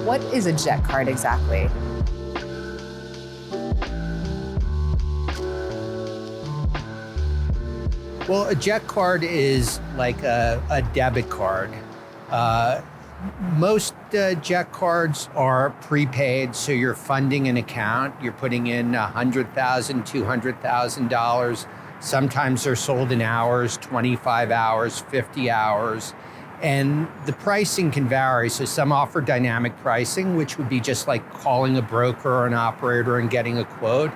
what is a jet card exactly? Well, a jet card is like a debit card. Most jet cards are prepaid, so you're funding an account. You're putting in $100,000, $200,000. Sometimes they're sold in hours, 25 hours, 50 hours. And the pricing can vary. So some offer dynamic pricing, which would be just like calling a broker or an operator and getting a quote.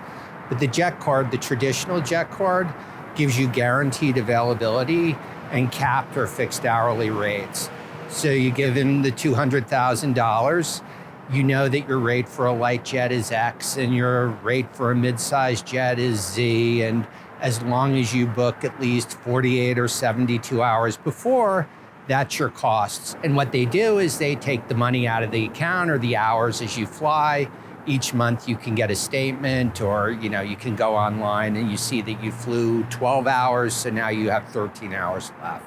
But the jet card, the traditional jet card, gives you guaranteed availability and capped or fixed hourly rates. So you give them the $200,000, you know that your rate for a light jet is X and your rate for a mid-sized jet is Z. And as long as you book at least 48 or 72 hours before, that's your costs. And what they do is they take the money out of the account or the hours as you fly. Each month you can get a statement, or you can go online and you see that you flew 12 hours, so now you have 13 hours left.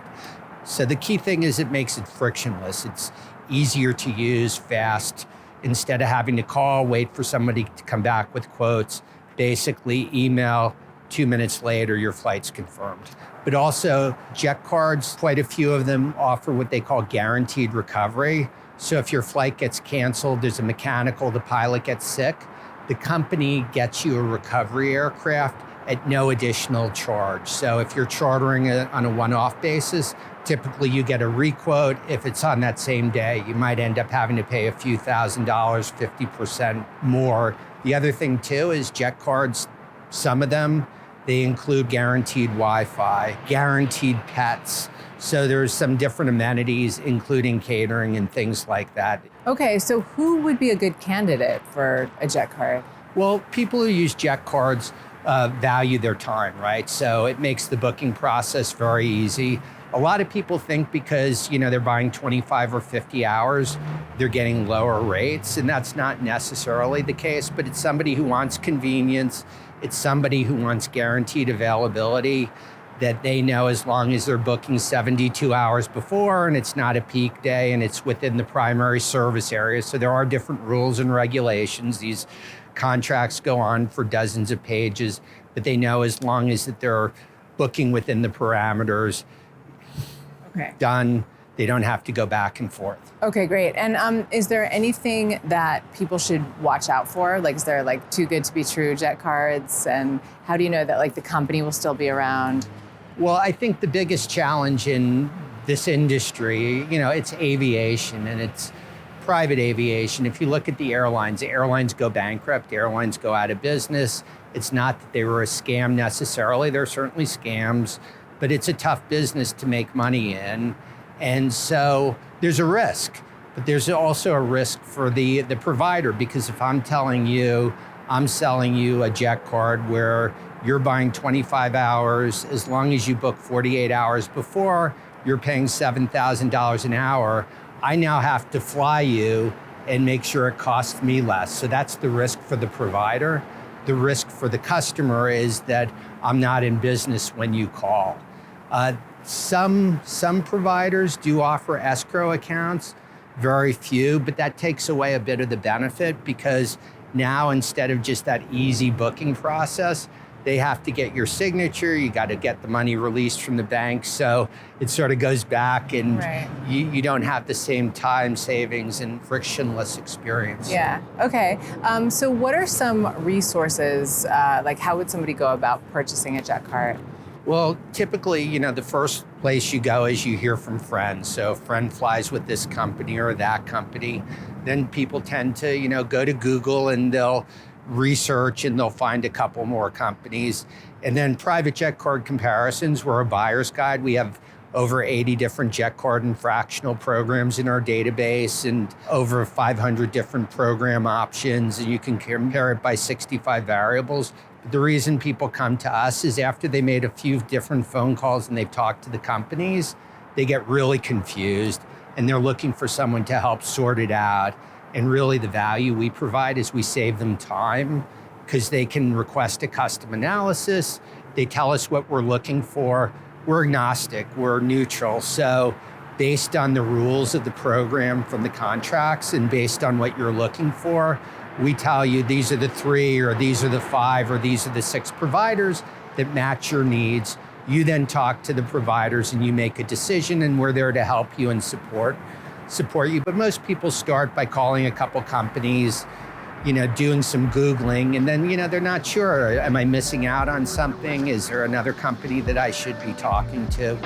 So the key thing is it makes it frictionless. It's easier to use, fast. Instead of having to call, wait for somebody to come back with quotes, basically email, 2 minutes later, your flight's confirmed. But also jet cards, quite a few of them offer what they call guaranteed recovery. So if your flight gets canceled, there's a mechanical, the pilot gets sick, the company gets you a recovery aircraft at no additional charge. So if you're chartering on a one-off basis, typically you get a requote. If it's on that same day, you might end up having to pay a few $1,000s, 50% more. The other thing too is jet cards, some of them, they include guaranteed Wi-Fi, guaranteed pets. So there's some different amenities, including catering and things like that. Okay, so who would be a good candidate for a jet card? Well, people who use jet cards value their time, right? So it makes the booking process very easy. A lot of people think because they're buying 25 or 50 hours, they're getting lower rates, and that's not necessarily the case, but it's somebody who wants convenience. It's somebody who wants guaranteed availability, that they know as long as they're booking 72 hours before and it's not a peak day and it's within the primary service area. So there are different rules and regulations. These contracts go on for dozens of pages, but they know as long as that they're booking within the parameters, done, they don't have to go back and forth. Okay, great. And is there anything that people should watch out for? Like, is there too good to be true jet cards? And how do you know that the company will still be around? Well, I think the biggest challenge in this industry, it's aviation and it's private aviation. If you look at the airlines go bankrupt, airlines go out of business. It's not that they were a scam necessarily. There are certainly scams, but it's a tough business to make money in. And so there's a risk, but there's also a risk for the provider, because if I'm telling you, I'm selling you a jet card where you're buying 25 hours, as long as you book 48 hours before, you're paying $7,000 an hour. I now have to fly you and make sure it costs me less. So that's the risk for the provider. The risk for the customer is that I'm not in business when you call. Some providers do offer escrow accounts, very few, but that takes away a bit of the benefit, because now instead of just that easy booking process, they have to get your signature, you got to get the money released from the bank. So it sort of goes back, and you don't have the same time savings and frictionless experience. Yeah, okay. So what are some resources, how would somebody go about purchasing a jet card? Well, typically, the first place you go is you hear from friends. So a friend flies with this company or that company. Then people tend to, go to Google and they'll research and they'll find a couple more companies. And then private jet card comparisons, we're a buyer's guide. We have over 80 different jet card and fractional programs in our database, and over 500 different program options. And you can compare it by 65 variables. The reason people come to us is after they made a few different phone calls and they've talked to the companies, they get really confused and they're looking for someone to help sort it out. And really the value we provide is we save them time, because they can request a custom analysis. They tell us what we're looking for. We're agnostic, we're neutral. So based on the rules of the program from the contracts and based on what you're looking for. We tell you these are the 3 or these are the 5 or these are the 6 providers that match your needs. You then talk to the providers and you make a decision, and we're there to help you and support you. But most people start by calling a couple companies, doing some Googling, and then, they're not sure. Am I missing out on something? Is there another company that I should be talking to?